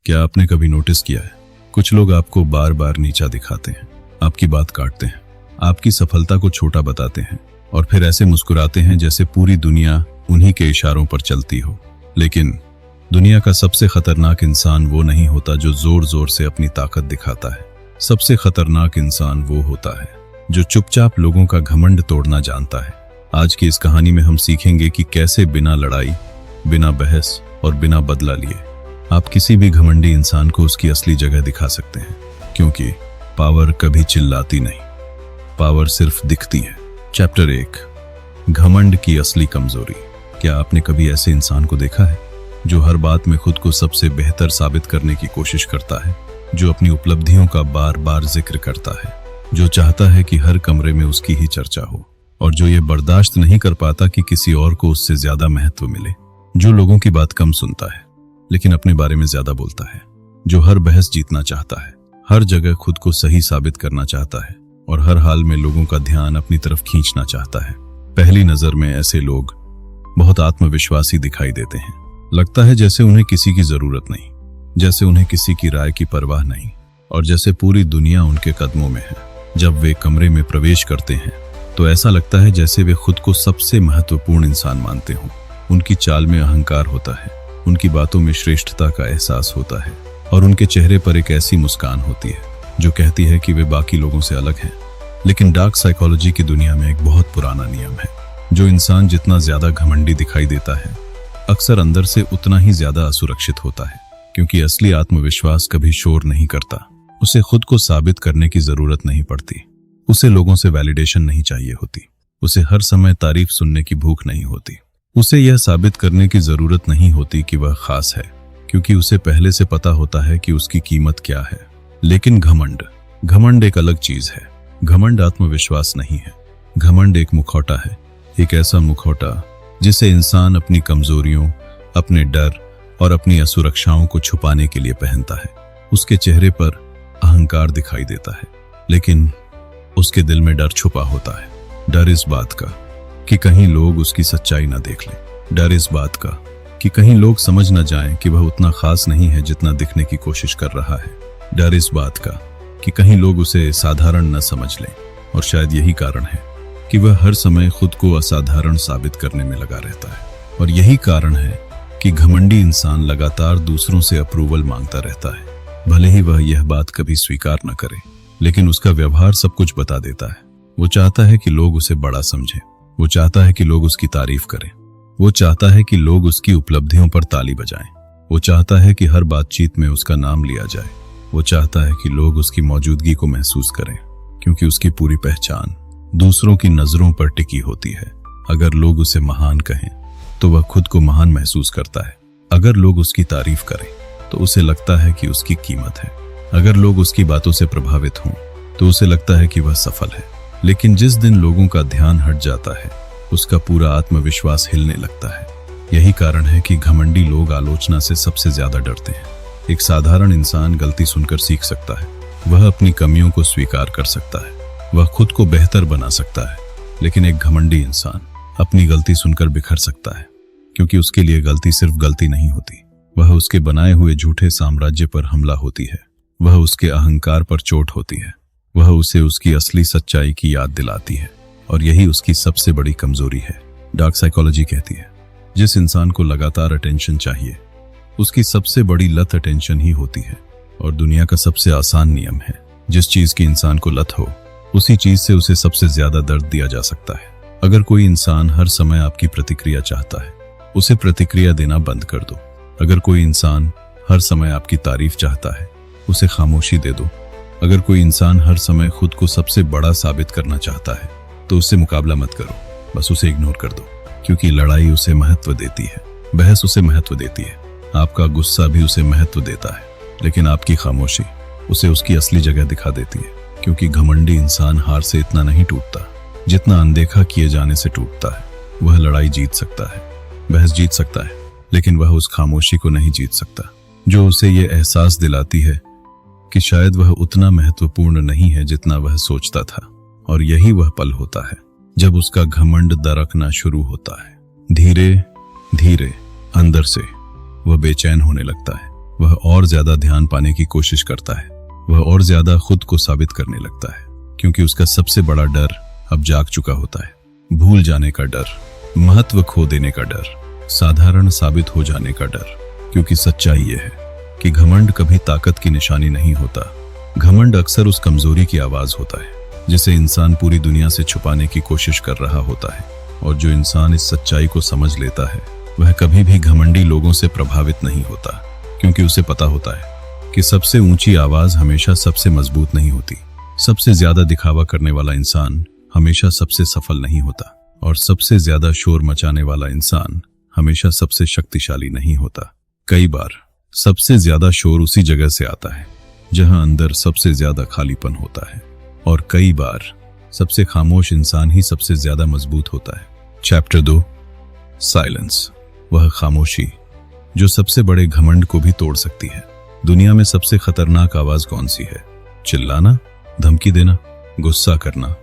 क्या आपने कभी नोटिस किया है, कुछ लोग आपको बार बार नीचा दिखाते हैं, आपकी बात काटते हैं, आपकी सफलता को छोटा बताते हैं और फिर ऐसे मुस्कुराते हैं जैसे पूरी दुनिया उन्हीं के इशारों पर चलती हो। लेकिन दुनिया का सबसे खतरनाक इंसान वो नहीं होता जो जोर जोर से अपनी ताकत दिखाता है। सबसे खतरनाक इंसान वो होता है जो चुपचाप लोगों का घमंड तोड़ना जानता है। आज की इस कहानी में हम सीखेंगे कि कैसे बिना लड़ाई, बिना बहस और बिना बदला लिए आप किसी भी घमंडी इंसान को उसकी असली जगह दिखा सकते हैं, क्योंकि पावर कभी चिल्लाती नहीं, पावर सिर्फ दिखती है। चैप्टर 1, घमंड की असली कमजोरी। क्या आपने कभी ऐसे इंसान को देखा है जो हर बात में खुद को सबसे बेहतर साबित करने की कोशिश करता है, जो अपनी उपलब्धियों का बार बार जिक्र करता है, जो चाहता है कि हर कमरे में उसकी ही चर्चा हो और जो ये बर्दाश्त नहीं कर पाता कि किसी और को उससे ज्यादा महत्व मिले, जो लोगों की बात कम सुनता है लेकिन अपने बारे में ज्यादा बोलता है, जो हर बहस जीतना चाहता है, हर जगह खुद को सही साबित करना चाहता है और हर हाल में लोगों का ध्यान अपनी तरफ खींचना चाहता है। पहली नजर में ऐसे लोग बहुत आत्मविश्वासी दिखाई देते हैं। लगता है जैसे उन्हें किसी की जरूरत नहीं, जैसे उन्हें किसी की राय की परवाह नहीं और जैसे पूरी दुनिया उनके कदमों में है। जब वे कमरे में प्रवेश करते हैं तो ऐसा लगता है जैसे वे खुद को सबसे महत्वपूर्ण इंसान मानते हों। उनकी चाल में अहंकार होता है, उनकी बातों में श्रेष्ठता का एहसास होता है और उनके चेहरे पर एक ऐसी मुस्कान होती है जो कहती है कि वे बाकी लोगों से अलग हैं। लेकिन डार्क साइकोलॉजी की दुनिया में एक बहुत पुराना नियम है, जो इंसान जितना ज्यादा घमंडी दिखाई देता है अक्सर अंदर से उतना ही ज्यादा असुरक्षित होता है, क्योंकि असली आत्मविश्वास कभी शोर नहीं करता। उसे खुद को साबित करने की जरूरत नहीं पड़ती, उसे लोगों से वैलिडेशन नहीं चाहिए होती, उसे हर समय तारीफ सुनने की भूख नहीं होती, उसे यह साबित करने की जरूरत नहीं होती कि वह खास है, क्योंकि उसे पहले से पता होता है कि उसकी कीमत क्या है। लेकिन घमंड एक अलग चीज है। घमंड आत्मविश्वास नहीं है। घमंड एक मुखौटा है, एक ऐसा मुखौटा जिसे इंसान अपनी कमजोरियों, अपने डर और अपनी असुरक्षाओं को छुपाने के लिए पहनता है। उसके चेहरे पर अहंकार दिखाई देता है, लेकिन उसके दिल में डर छुपा होता है। डर इस बात का कि कहीं लोग उसकी सच्चाई न देख लें, डर इस बात का कि कहीं लोग समझ न जाएं कि वह उतना खास नहीं है जितना दिखने की कोशिश कर रहा है, डर इस बात का कि कहीं लोग उसे साधारण न समझ लें। और शायद यही कारण है कि वह हर समय खुद को असाधारण साबित करने में लगा रहता है। और यही कारण है कि घमंडी इंसान लगातार दूसरों से अप्रूवल मांगता रहता है, भले ही वह यह बात कभी स्वीकार न करे, लेकिन उसका व्यवहार सब कुछ बता देता है। वो चाहता है कि लोग उसे बड़ा समझें, वो चाहता है कि लोग उसकी तारीफ करें, वो चाहता है कि लोग उसकी उपलब्धियों पर ताली बजाएं, वो चाहता है कि हर बातचीत में उसका नाम लिया जाए, वो चाहता है कि लोग उसकी मौजूदगी को महसूस करें, क्योंकि उसकी पूरी पहचान दूसरों की नजरों पर टिकी होती है। अगर लोग उसे महान कहें तो वह खुद को महान महसूस करता है। अगर लोग उसकी तारीफ करें तो उसे लगता है कि उसकी कीमत है। अगर लोग उसकी बातों से प्रभावित हों तो उसे लगता है कि वह सफल है। लेकिन जिस दिन लोगों का ध्यान हट जाता है, उसका पूरा आत्मविश्वास हिलने लगता है। यही कारण है कि घमंडी लोग आलोचना से सबसे ज्यादा डरते हैं। एक साधारण इंसान गलती सुनकर सीख सकता है, वह अपनी कमियों को स्वीकार कर सकता है, वह खुद को बेहतर बना सकता है। लेकिन एक घमंडी इंसान अपनी गलती सुनकर बिखर सकता है, क्योंकि उसके लिए गलती सिर्फ गलती नहीं होती, वह उसके बनाए हुए झूठे साम्राज्य पर हमला होती है, वह उसके अहंकार पर चोट होती है, वह उसे उसकी असली सच्चाई की याद दिलाती है। और यही उसकी सबसे बड़ी कमजोरी है। डार्क साइकोलॉजी कहती है, जिस इंसान को लगातार अटेंशन चाहिए उसकी सबसे बड़ी लत अटेंशन ही होती है। और दुनिया का सबसे आसान नियम है, जिस चीज की इंसान को लत हो उसी चीज से उसे सबसे ज्यादा दर्द दिया जा सकता है। अगर कोई इंसान हर समय आपकी प्रतिक्रिया चाहता है, उसे प्रतिक्रिया देना बंद कर दो। अगर कोई इंसान हर समय आपकी तारीफ चाहता है, उसे खामोशी दे दो। अगर कोई इंसान हर समय खुद को सबसे बड़ा साबित करना चाहता है तो उससे मुकाबला मत करो, बस उसे इग्नोर कर दो, क्योंकि लड़ाई उसे महत्व देती है, बहस उसे महत्व देती है, आपका गुस्सा भी उसे महत्व देता है, लेकिन आपकी खामोशी उसे उसकी असली जगह दिखा देती है। क्योंकि घमंडी इंसान हार से इतना नहीं टूटता जितना अनदेखा किए जाने से टूटता है। वह लड़ाई जीत सकता है, बहस जीत सकता है, लेकिन वह उस खामोशी को नहीं जीत सकता जो उसे ये एहसास दिलाती है कि शायद वह उतना महत्वपूर्ण नहीं है जितना वह सोचता था। और यही वह पल होता है जब उसका घमंड दरकना शुरू होता है। धीरे धीरे अंदर से वह बेचैन होने लगता है, वह और ज्यादा ध्यान पाने की कोशिश करता है, वह और ज्यादा खुद को साबित करने लगता है, क्योंकि उसका सबसे बड़ा डर अब जाग चुका होता है। भूल जाने का डर, महत्व खो देने का डर, साधारण साबित हो जाने का डर। क्योंकि सच्चाई यह है कि घमंड कभी ताकत की निशानी नहीं होता। घमंड अक्सर उस कमजोरी की आवाज होता है जिसे इंसान पूरी दुनिया से छुपाने की कोशिश कर रहा होता है। और जो इंसान इस सच्चाई को समझ लेता है वह कभी भी घमंडी लोगों से प्रभावित नहीं होता, क्योंकि उसे पता होता है कि सबसे ऊंची आवाज हमेशा सबसे मजबूत नहीं होती। सबसे ज्यादा दिखावा करने वाला इंसान हमेशा सबसे सफल नहीं होता, और सबसे ज्यादा शोर मचाने वाला इंसान हमेशा सबसे शक्तिशाली नहीं होता। कई बार सबसे ज्यादा शोर उसी जगह से आता है जहां अंदर सबसे ज्यादा खालीपन होता है, और कई बार सबसे खामोश इंसान ही सबसे ज्यादा मजबूत होता है। Chapter 2, silence. वह खामोशी जो सबसे बड़े घमंड को भी तोड़ सकती है। दुनिया में सबसे खतरनाक आवाज कौन सी है? चिल्लाना, धमकी देना, गुस्सा करना?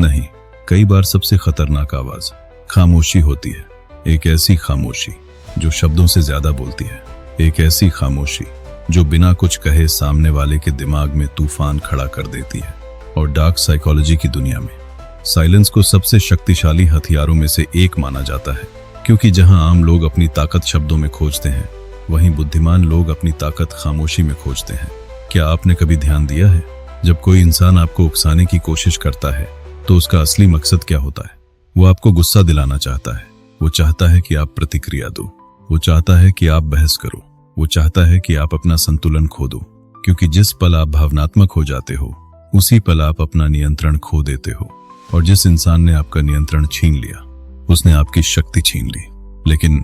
नहीं, कई बार सबसे खतरनाक आवाज खामोशी होती है। एक ऐसी खामोशी जो शब्दों से ज्यादा बोलती है, एक ऐसी खामोशी जो बिना कुछ कहे सामने वाले के दिमाग में तूफान खड़ा कर देती है। और डार्क साइकोलॉजी की दुनिया में साइलेंस को सबसे शक्तिशाली हथियारों में से एक माना जाता है, क्योंकि जहां आम लोग अपनी ताकत शब्दों में खोजते हैं, वहीं बुद्धिमान लोग अपनी ताकत खामोशी में खोजते हैं। क्या आपने कभी ध्यान दिया है, जब कोई इंसान आपको उकसाने की कोशिश करता है तो उसका असली मकसद क्या होता है? वो आपको गुस्सा दिलाना चाहता है, वो चाहता है कि आप प्रतिक्रिया दो, वो चाहता है कि आप बहस करो, वो चाहता है कि आप अपना संतुलन खो दो। क्योंकि जिस पल आप भावनात्मक हो जाते हो उसी पल आप अपना नियंत्रण खो देते हो। और जिस इंसान ने आपका नियंत्रण छीन लिया उसने आपकी शक्ति छीन ली। लेकिन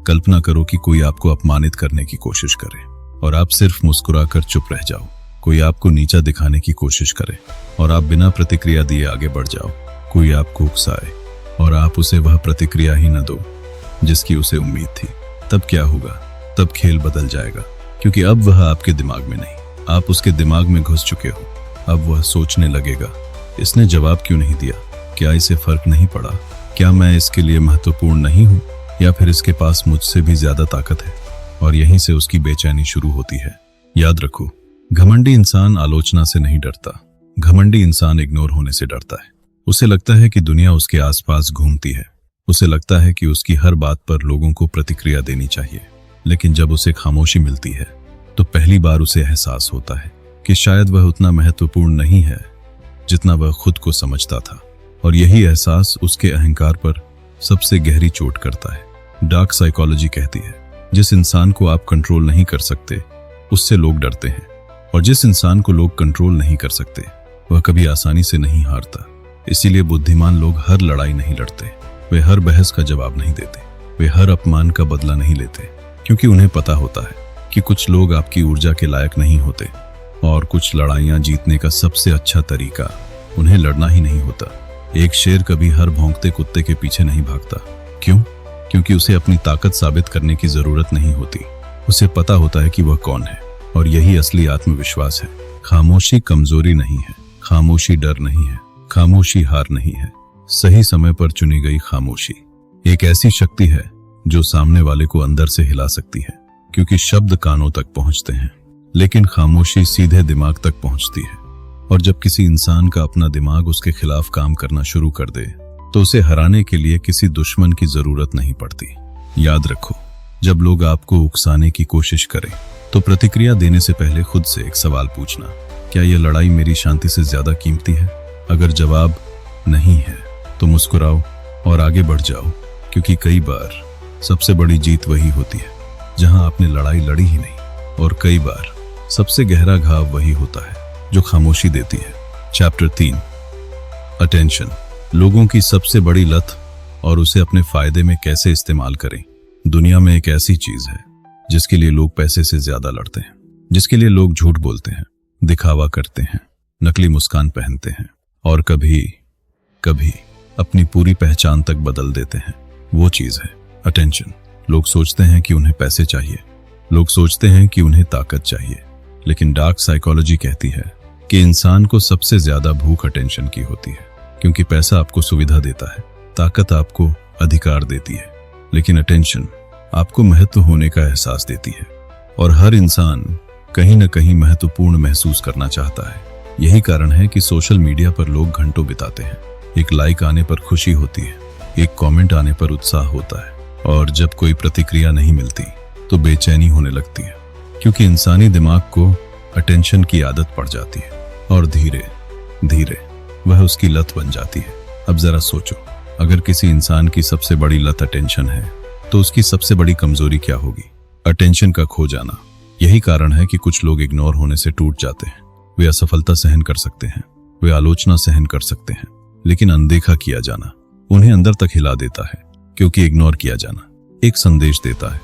कल्पना करो कि कोई आपको अपमानित करने की कोशिश करे और आप सिर्फ मुस्कुराकर चुप रह जाओ। कोई आपको नीचा दिखाने की कोशिश करे और आप बिना प्रतिक्रिया दिए आगे बढ़ जाओ। कोई आपको उकसाए और आप उसे वह प्रतिक्रिया ही न दो जिसकी उसे उम्मीद थी। तब क्या होगा? तब खेल बदल जाएगा, क्योंकि अब वह आपके दिमाग में नहीं, आप उसके दिमाग में घुस चुके हो। अब वह सोचने लगेगा, इसने जवाब क्यों नहीं दिया? क्या इसे फर्क नहीं पड़ा? क्या मैं इसके लिए महत्वपूर्ण नहीं हूं? या फिर इसके पास मुझसे भी ज्यादा ताकत है? और यहीं से उसकी बेचैनी शुरू होती है। याद रखो, घमंडी इंसान आलोचना से नहीं डरता, घमंडी इंसान इग्नोर होने से डरता है। उसे लगता है कि दुनिया उसके आसपास घूमती है, उसे लगता है कि उसकी हर बात पर लोगों को प्रतिक्रिया देनी चाहिए। लेकिन जब उसे खामोशी मिलती है तो पहली बार उसे एहसास होता है कि शायद वह उतना महत्वपूर्ण नहीं है जितना वह खुद को समझता था। और यही एहसास उसके अहंकार पर सबसे गहरी चोट करता है। डार्क साइकोलॉजी कहती है, जिस इंसान को आप कंट्रोल नहीं कर सकते उससे लोग डरते हैं, और जिस इंसान को लोग कंट्रोल नहीं कर सकते वह कभी आसानी से नहीं हारता। इसीलिए बुद्धिमान लोग हर लड़ाई नहीं लड़ते, वे हर बहस का जवाब नहीं देते, वे हर अपमान का बदला नहीं लेते, क्योंकि उन्हें पता होता है कि कुछ लोग आपकी ऊर्जा के लायक नहीं होते, और कुछ लड़ाइयां जीतने का सबसे अच्छा तरीका उन्हें लड़ना ही नहीं होता। एक शेर कभी हर भौंकते कुत्ते के पीछे नहीं भागता। क्यों? क्योंकि उसे अपनी ताकत साबित करने की जरूरत नहीं होती, उसे पता होता है कि वह कौन है। और यही असली आत्मविश्वास है। खामोशी कमजोरी नहीं है, खामोशी डर नहीं है, खामोशी हार नहीं है। सही समय पर चुनी गई खामोशी एक ऐसी शक्ति है जो सामने वाले को अंदर से हिला सकती है, क्योंकि शब्द कानों तक पहुंचते हैं लेकिन खामोशी सीधे दिमाग तक पहुंचती है। और जब किसी इंसान का अपना दिमाग उसके खिलाफ काम करना शुरू कर दे तो उसे हराने के लिए किसी दुश्मन की जरूरत नहीं पड़ती। याद रखो, जब लोग आपको उकसाने की कोशिश करें तो प्रतिक्रिया देने से पहले खुद से एक सवाल पूछना, क्या यह लड़ाई मेरी शांति से ज्यादा कीमती है? अगर जवाब नहीं है तो मुस्कुराओ और आगे बढ़ जाओ, क्योंकि कई बार सबसे बड़ी जीत वही होती है जहां आपने लड़ाई लड़ी ही नहीं, और कई बार सबसे गहरा घाव वही होता है जो खामोशी देती है। Chapter 3, attention. लोगों की सबसे बड़ी लत और उसे अपने फायदे में कैसे इस्तेमाल करें। दुनिया में एक ऐसी चीज है जिसके लिए लोग पैसे से ज्यादा लड़ते हैं, जिसके लिए लोग झूठ बोलते हैं, दिखावा करते हैं, नकली मुस्कान पहनते हैं और कभी कभी अपनी पूरी पहचान तक बदल देते हैं। वो चीज है अटेंशन। लोग सोचते हैं कि उन्हें पैसे चाहिए, लोग सोचते हैं कि उन्हें ताकत चाहिए, लेकिन डार्क साइकोलॉजी कहती है कि इंसान को सबसे ज्यादा भूख अटेंशन की होती है, क्योंकि पैसा आपको सुविधा देता है, ताकत आपको अधिकार देती है, लेकिन अटेंशन आपको महत्व होने का एहसास देती है। और हर इंसान कहीं न कहीं महत्वपूर्ण महसूस करना चाहता है। यही कारण है कि सोशल मीडिया पर लोग घंटों बिताते हैं। एक लाइक आने पर खुशी होती है, एक कमेंट आने पर उत्साह होता है, और जब कोई प्रतिक्रिया नहीं मिलती तो बेचैनी होने लगती है, क्योंकि इंसानी दिमाग को अटेंशन की आदत पड़ जाती है और धीरे धीरे वह उसकी लत बन जाती है। अब जरा सोचो, अगर किसी इंसान की सबसे बड़ी लत अटेंशन है तो उसकी सबसे बड़ी कमजोरी क्या होगी? अटेंशन का खो जाना। यही कारण है कि कुछ लोग इग्नोर होने से टूट जाते हैं। वे असफलता सहन कर सकते हैं, वे आलोचना सहन कर सकते हैं, लेकिन अनदेखा किया जाना उन्हें अंदर तक हिला देता है, क्योंकि इग्नोर किया जाना एक संदेश देता है,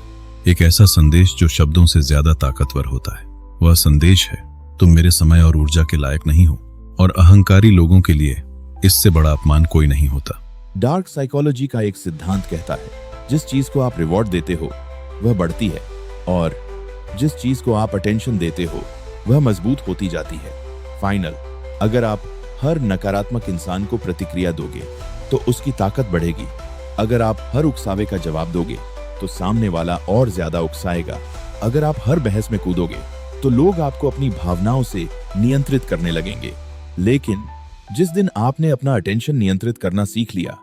एक ऐसा संदेश जो शब्दों से ज्यादा ताकतवर होता है। वह संदेश है, तुम मेरे समय और ऊर्जा के लायक नहीं हो। और अहंकारी लोगों के लिए इससे बड़ा अपमान कोई नहीं होता। डार्क साइकोलॉजी का एक सिद्धांत कहता है, जिस चीज को आप रिवॉर्ड देते हो वह बढ़ती है, और जिस चीज को आप अटेंशन देते हो वह मजबूत होती जाती है। फाइनल, अगर आप हर नकारात्मक इंसान को प्रतिक्रिया दोगे तो उसकी ताकत बढ़ेगी। अगर आप हर उकसावे का जवाब दोगे तो सामने वाला और ज्यादा उकसाएगा। अगर आप हर बहस में कूदोगे तो लोग आपको अपनी भावनाओं से नियंत्रित करने लगेंगे। लेकिन जिस दिन आपने अपना अटेंशन नियंत्रित करना सीख लिया,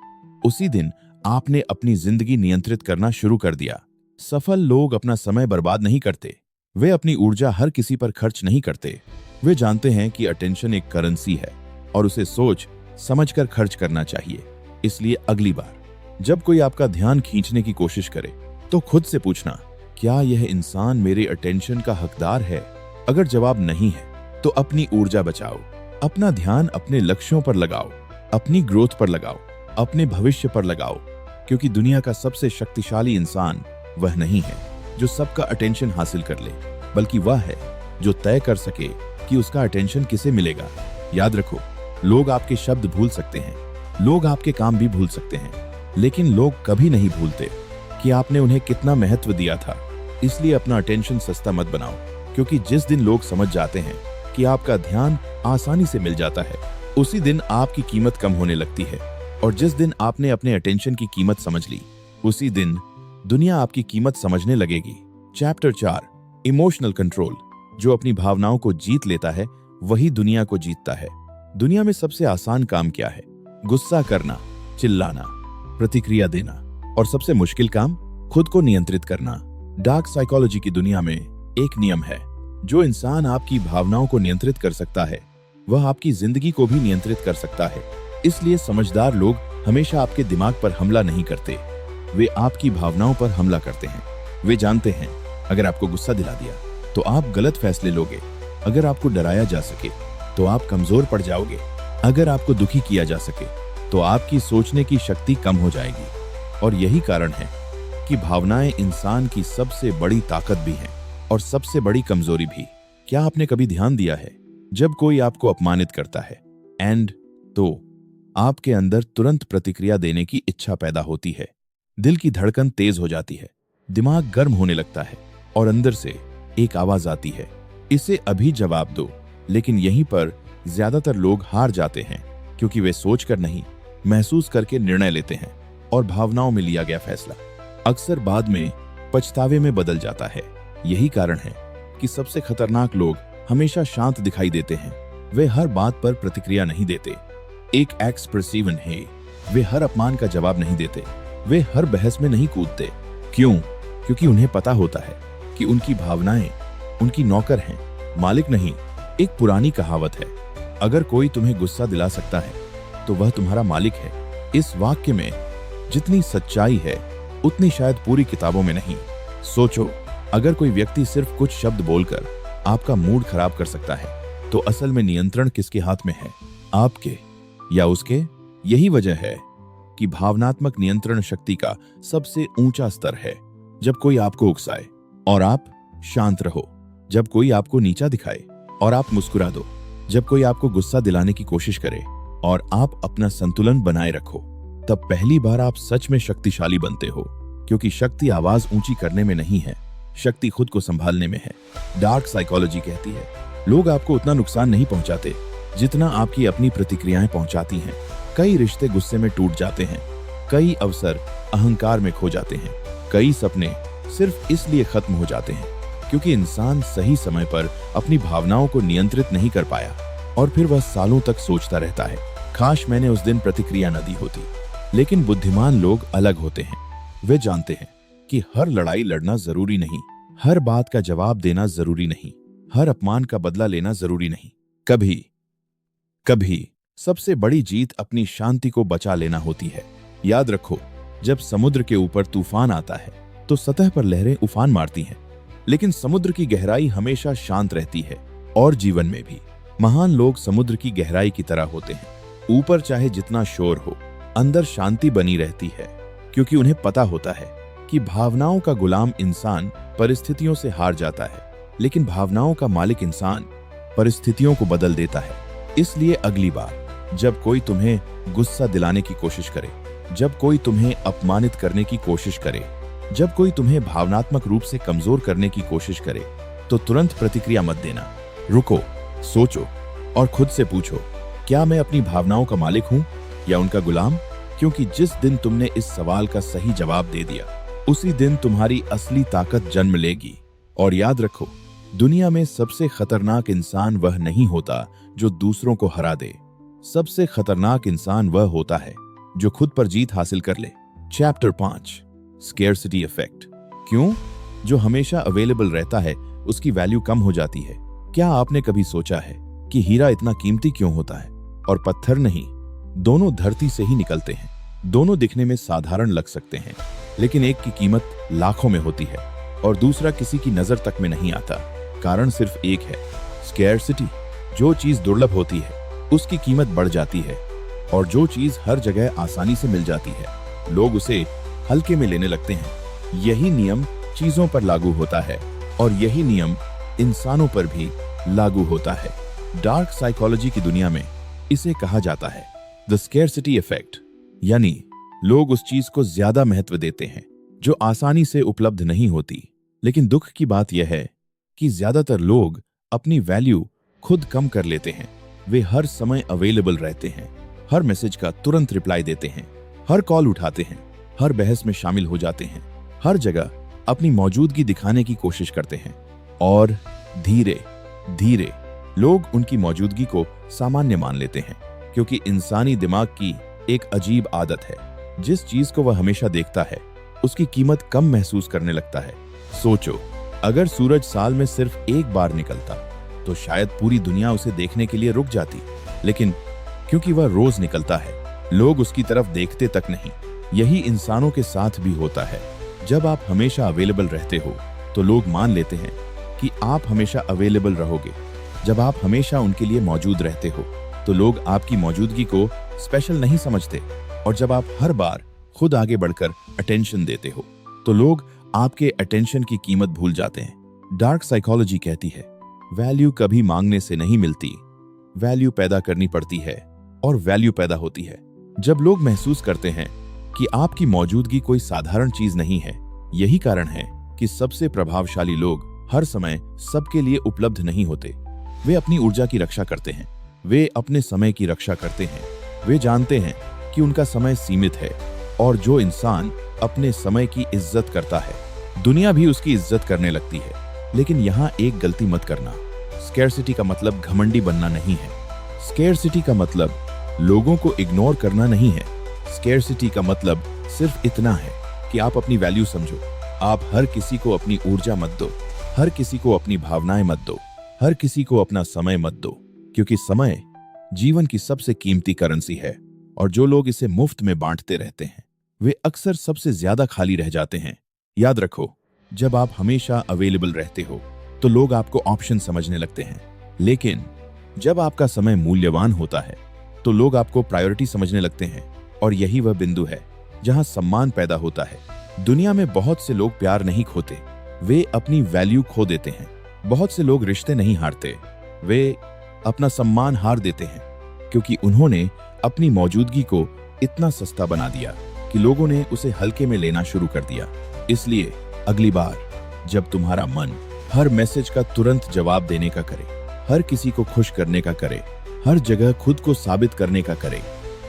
उसी दिन आपने अपनी जिंदगी नियंत्रित करना शुरू कर दिया। सफल लोग अपना समय बर्बाद नहीं करते, वे अपनी ऊर्जा हर किसी पर खर्च नहीं करते। वे जानते हैं कि अटेंशन एक करेंसी है और उसे सोच समझकर खर्च करना चाहिए। इसलिए अगली बार जब कोई आपका ध्यान खींचने की कोशिश करे तो खुद से पूछना, क्या यह इंसान मेरे अटेंशन का हकदार है? अगर जवाब नहीं है तो अपनी ऊर्जा बचाओ, अपना ध्यान अपने लक्ष्यों पर लगाओ, अपनी ग्रोथ पर लगाओ, अपने भविष्य पर लगाओ, क्योंकि दुनिया का सबसे शक्तिशाली इंसान वह नहीं है जो सबका अटेंशन हासिल कर ले, बल्कि वह है जो तय कर सके कि उसका अटेंशन किसे मिलेगा। याद रखो, लोग आपके शब्द भूल सकते हैं, लोग आपके काम भी भूल सकते हैं, लेकिन लोग कभी नहीं भूलते कि आपने उन्हें कितना महत्व दिया था। इसलिए अपना अटेंशन सस्ता मत बनाओ, क्योंकि जिस दिन लोग समझ जाते हैं कि आपका ध्यान आसानी से मिल जाता है, उसी दिन आपकी कीमत कम होने लगती है। और जिस दिन आपने अपने अटेंशन की कीमत समझ ली, उसी दिन दुनिया आपकी कीमत समझने लगेगी। Chapter 4, emotional control. जो अपनी भावनाओं को जीत लेता है वही दुनिया को जीतता है। दुनिया में सबसे आसान काम क्या है? गुस्सा करना, चिल्लाना, प्रतिक्रिया देना, और सबसे मुश्किल काम खुद को नियंत्रित करना। डार्क साइकोलॉजी की दुनिया में एक नियम है, जो इंसान आपकी भावनाओं को नियंत्रित कर सकता है वह आपकी जिंदगी को भी नियंत्रित कर सकता है। इसलिए समझदार लोग हमेशा आपके दिमाग पर हमला नहीं करते, वे आपकी भावनाओं पर हमला करते हैं। वे जानते हैं अगर आपको गुस्सा दिला दिया तो आप गलत फैसले लोगे, अगर आपको डराया जा सके तो आप कमजोर पड़ जाओगे, अगर आपको दुखी किया जा सके तो आपकी सोचने की शक्ति कम हो जाएगी। और यही कारण है कि भावनाएं इंसान की सबसे बड़ी ताकत भी हैं और सबसे बड़ी कमजोरी भी। क्या आपने कभी ध्यान दिया है, जब कोई आपको अपमानित करता है तो आपके अंदर तुरंत प्रतिक्रिया देने की इच्छा पैदा होती है, दिल की धड़कन तेज हो जाती है, दिमाग गर्म होने लगता है और अंदर से एक आवाज आती है, इसे अभी जवाब दो। लेकिन यहीं पर ज्यादातर लोग हार जाते हैं, क्योंकि वे सोचकर नहीं, महसूस करके निर्णय लेते हैं और भावनाओं में लिया गया फैसला अक्सर बाद में पछतावे में बदल जाता है। यही कारण है कि सबसे खतरनाक लोग हमेशा शांत दिखाई देते हैं। वे हर बात पर प्रतिक्रिया नहीं देते, एक एक्सप्रेसिव है। वे हर अपमान का जवाब नहीं देते, वे हर बहस में नहीं कूदते। क्यों? क्योंकि उन्हें पता होता है कि उनकी भावनाएं उनकी नौकर हैं, मालिक नहीं। एक पुरानी कहावत है, अगर कोई तुम्हें गुस्सा दिला सकता है तो वह तुम्हारा मालिक है। इस वाक्य में जितनी सच्चाई है उतनी शायद पूरी किताबों में नहीं। सोचो, अगर कोई व्यक्ति सिर्फ कुछ शब्द बोलकर आपका मूड खराब कर सकता है तो असल में नियंत्रण किसके हाथ में है, आपके या उसके? यही वजह है कि भावनात्मक नियंत्रण शक्ति का सबसे ऊंचा स्तर है। जब कोई आपको उकसाए और आप शांत रहो, जब कोई आपको नीचा दिखाए और आप मुस्कुरा दो, जब कोई आपको गुस्सा दिलाने की कोशिश करे और आप अपना संतुलन बनाए रखो, तब पहली बार आप सच में शक्तिशाली बनते हो। क्योंकि शक्ति आवाज ऊंची करने में नहीं है, शक्ति खुद को संभालने में है। डार्क साइकोलॉजी कहती है, लोग आपको उतना नुकसान नहीं पहुंचाते जितना आपकी अपनी प्रतिक्रियाएं पहुंचाती हैं। कई रिश्ते गुस्से में टूट जाते हैं, कई अवसर अहंकार में खो जाते हैं, कई सपने सिर्फ इसलिए खत्म हो जाते हैं क्योंकि इंसान सही समय पर अपनी भावनाओं को नियंत्रित नहीं कर पाया और फिर वह सालों तक सोचता रहता है, काश मैंने उस दिन प्रतिक्रिया न दी होती। लेकिन बुद्धिमान लोग अलग होते हैं। वे जानते हैं कि हर लड़ाई लड़ना जरूरी नहीं, हर बात का जवाब देना जरूरी नहीं, हर अपमान का बदला लेना जरूरी नहीं। कभी कभी सबसे बड़ी जीत अपनी शांति को बचा लेना होती है। याद रखो, जब समुद्र के ऊपर तूफान आता है तो सतह पर लहरें उफान मारती हैं, लेकिन समुद्र की गहराई हमेशा शांत रहती है। और जीवन में भी महान लोग समुद्र की गहराई की तरह होते हैं। ऊपर चाहे जितना शोर हो, अंदर शांति बनी रहती है, क्योंकि उन्हें पता होता है कि भावनाओं का गुलाम इंसान परिस्थितियों से हार जाता है, लेकिन भावनाओं का मालिक इंसान परिस्थितियों को बदल देता है। इसलिए अगली बार जब कोई तुम्हें गुस्सा दिलाने की कोशिश करे, जब कोई तुम्हें अपमानित करने की कोशिश करे, जब कोई तुम्हें भावनात्मक रूप से कमजोर करने की कोशिश करे, तो तुरंत प्रतिक्रिया मत देना। रुको, सोचो और खुद से पूछो, क्या मैं अपनी भावनाओं का मालिक हूं या उनका गुलाम? क्योंकि जिस दिन तुमने इस सवाल का सही जवाब दे दिया, उसी दिन तुम्हारी असली ताकत जन्म लेगी। और याद रखो, दुनिया में सबसे खतरनाक इंसान वह नहीं होता जो दूसरों को हरा दे। सबसे खतरनाक इंसान वह होता है जो खुद पर जीत हासिल कर ले। Chapter 5, scarcity effect. क्यों? जो हमेशा अवेलेबल रहता है उसकी वैल्यू कम हो जाती है। क्या आपने कभी सोचा है कि हीरा इतना कीमती क्यों होता है और पत्थर नहीं? दोनों धरती से ही निकलते हैं, दोनों दिखने में साधारण लग सकते हैं, लेकिन एक की कीमत लाखों में होती है और दूसरा किसी की नजर तक में नहीं आता। कारण सिर्फ एक है, स्केर्सिटी। जो चीज दुर्लभ होती है उसकी कीमत बढ़ जाती है, और जो चीज हर जगह आसानी से मिल जाती है लोग उसे हल्के में लेने लगते हैं। यही नियम चीजों पर लागू होता है और यही नियम इंसानों पर भी लागू होता है। डार्क साइकोलॉजी की दुनिया में इसे कहा जाता है द स्केर्सिटी इफेक्ट, यानी लोग उस चीज को ज्यादा महत्व देते हैं जो आसानी से उपलब्ध नहीं होती। लेकिन दुख की बात यह है कि ज्यादातर लोग अपनी वैल्यू खुद कम कर लेते हैं। वे हर समय अवेलेबल रहते हैं, हर मैसेज का तुरंत रिप्लाई देते हैं, हर कॉल उठाते हैं, हर बहस में शामिल हो जाते हैं, हर जगह अपनी मौजूदगी दिखाने की कोशिश करते हैं। और धीरे धीरे लोग उनकी मौजूदगी को सामान्य मान लेते हैं, क्योंकि इंसानी दिमाग की एक अजीब आदत है, जिस चीज को वह हमेशा देखता है उसकी कीमत कम महसूस करने लगता है। सोचो, अगर सूरज साल में सिर्फ एक बार निकलता तो शायद पूरी दुनिया उसे देखने के लिए रुक जाती, लेकिन क्योंकि वह रोज निकलता है लोग उसकी तरफ देखते तक नहीं। यही इंसानों के साथ भी होता है। जब आप हमेशा अवेलेबल रहते हो तो लोग मान लेते हैं कि आप हमेशा अवेलेबल रहोगे। जब आप हमेशा उनके लिए मौजूद रहते हो तो लोग आपकी मौजूदगी को स्पेशल नहीं समझते, और जब आप हर बार खुद आगे बढ़कर अटेंशन देते हो तो लोग आपके अटेंशन की कीमत भूल जाते हैं। डार्क साइकोलॉजी कहती है, वैल्यू कभी मांगने से नहीं मिलती, वैल्यू पैदा करनी पड़ती है, और वैल्यू पैदा होती है जब लोग महसूस करते हैं कि आपकी मौजूदगी कोई साधारण चीज नहीं है। यही कारण है कि सबसे प्रभावशाली लोग हर समय सबके लिए उपलब्ध नहीं होते। वे अपनी ऊर्जा की रक्षा करते हैं, वे अपने समय की रक्षा करते हैं। वे जानते हैं कि उनका समय सीमित है, और जो इंसान अपने समय की इज्जत करता है दुनिया भी उसकी इज्जत करने लगती है। लेकिन यहाँ एक गलती मत करना, स्केर्सिटी का मतलब घमंडी बनना नहीं है। स्केर्सिटी का मतलब लोगों को इग्नोर करना नहीं है। स्केर्सिटी का मतलब सिर्फ इतना है कि आप अपनी वैल्यू समझो। आप हर किसी को अपनी ऊर्जा मत दो, हर किसी को अपनी भावनाएं मत दो, हर किसी को अपना समय मत दो, क्योंकि समय जीवन की सबसे कीमती करेंसी है, और जो लोग इसे मुफ्त में बांटते रहते हैं वे अक्सर सबसे ज्यादा खाली रह जाते हैं। याद रखो, जब आप हमेशा अवेलेबल रहते हो तो लोग आपको ऑप्शन समझने लगते हैं, लेकिन जब आपका समय मूल्यवान होता है तो लोग आपको प्रायोरिटी समझने लगते हैं। और यही वह बिंदु है जहां सम्मान पैदा होता है। दुनिया में बहुत से लोग प्यार नहीं खोते, वे अपनी वैल्यू खो देते हैं। बहुत से लोग रिश्ते नहीं हारते, वे अपना सम्मान हार देते हैं, क्योंकि उन्होंने अपनी मौजूदगी को इतना सस्ता बना दिया कि लोगों ने उसे हल्के में लेना शुरू कर दिया। इसलिए अगली बार जब तुम्हारा मन हर मैसेज का तुरंत जवाब देने का करे, हर किसी को खुश करने का करे, हर जगह खुद को साबित करने का करे,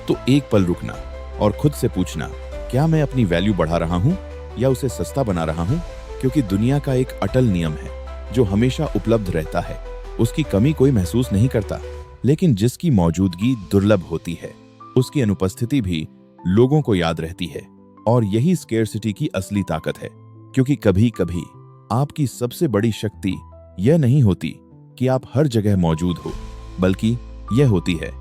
तो एक पल रुकना और खुद से पूछना, क्या मैं अपनी वैल्यू बढ़ा रहा हूं या उसे सस्ता बना रहा हूं? क्योंकि दुनिया का एक अटल नियम है, जो हमेशा उपलब्ध रहता है, उसकी कमी कोई महसूस नहीं करता, लेकिन जिसकी मौजूदगी दुर्लभ होती है, उसकी अनुपस्थिति भी लोगों को याद रहती है। और यही स्केर्सिटी की असली ताकत है, क्योंकि कभी कभी आपकी सबसे बड़ी शक्ति यह नहीं होती कि आप हर जगह मौजूद हो, बल्कि यह होती है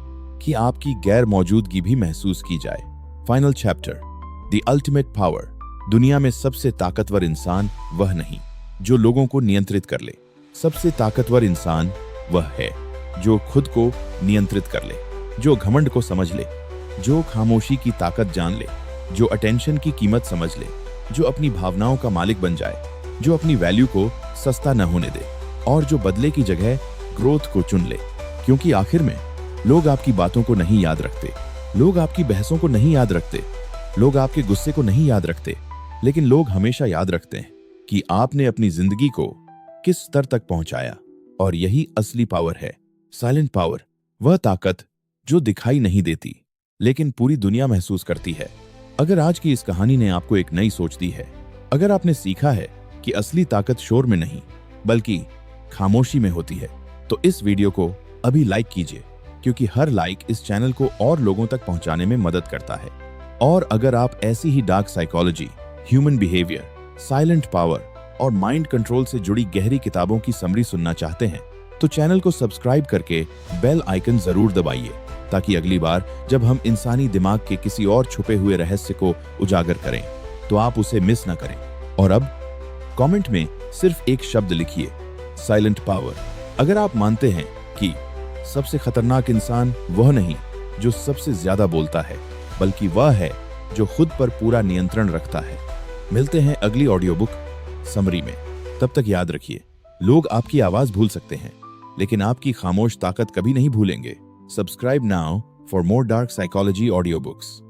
कि आपकी गैर मौजूदगी भी महसूस की जाए। Final chapter, the ultimate power. दुनिया में सबसे ताकतवर इंसान वह नहीं जो लोगों को नियंत्रित कर ले। सबसे ताकतवर इंसान वह है जो खुद को नियंत्रित कर ले, जो घमंड को समझ ले, जो खामोशी की ताकत जान ले, जो अटेंशन की कीमत समझ ले, जो अपनी भावनाओं का मालिक बन जाए, जो अपनी वैल्यू को सस्ता न होने दे, और जो बदले की जगह ग्रोथ को चुन ले। क्योंकि आखिर में लोग आपकी बातों को नहीं याद रखते, लोग आपकी बहसों को नहीं याद रखते, लोग आपके गुस्से को नहीं याद रखते, लेकिन लोग हमेशा याद रखते हैं कि आपने अपनी जिंदगी को किस स्तर तक पहुंचाया। और यही असली पावर है, साइलेंट पावर। वह ताकत जो दिखाई नहीं देती, लेकिन पूरी दुनिया महसूस करती है। अगर आज की इस कहानी ने आपको एक नई सोच दी है, अगर आपने सीखा है कि असली ताकत शोर में नहीं बल्कि खामोशी में होती है, तो इस वीडियो को अभी लाइक कीजिए, क्योंकि हर लाइक इस चैनल को और लोगों तक पहुंचाने में मदद करता है। और अगर आप ऐसी ही dark psychology, human behaviour, silent power और माइंड कंट्रोल से जुड़ी गहरी किताबों की समरी सुनना चाहते हैं, तो चैनल को सब्सक्राइब करके बेल आइकन जरूर दबाइए, ताकि अगली बार जब हम इंसानी दिमाग के किसी और छुपे हुए रहस्य को उजागर करें तो आप उसे मिस न करें। और अब कमेंट में सिर्फ एक शब्द लिखिए, साइलेंट पावर। अगर आप मानते हैं कि सबसे खतरनाक इंसान वह नहीं जो सबसे ज्यादा बोलता है, बल्कि वह है जो खुद पर पूरा नियंत्रण रखता है। मिलते हैं अगली ऑडियो बुक समरी में। तब तक याद रखिए, लोग आपकी आवाज भूल सकते हैं, लेकिन आपकी खामोश ताकत कभी नहीं भूलेंगे। Subscribe now for more dark psychology audio books.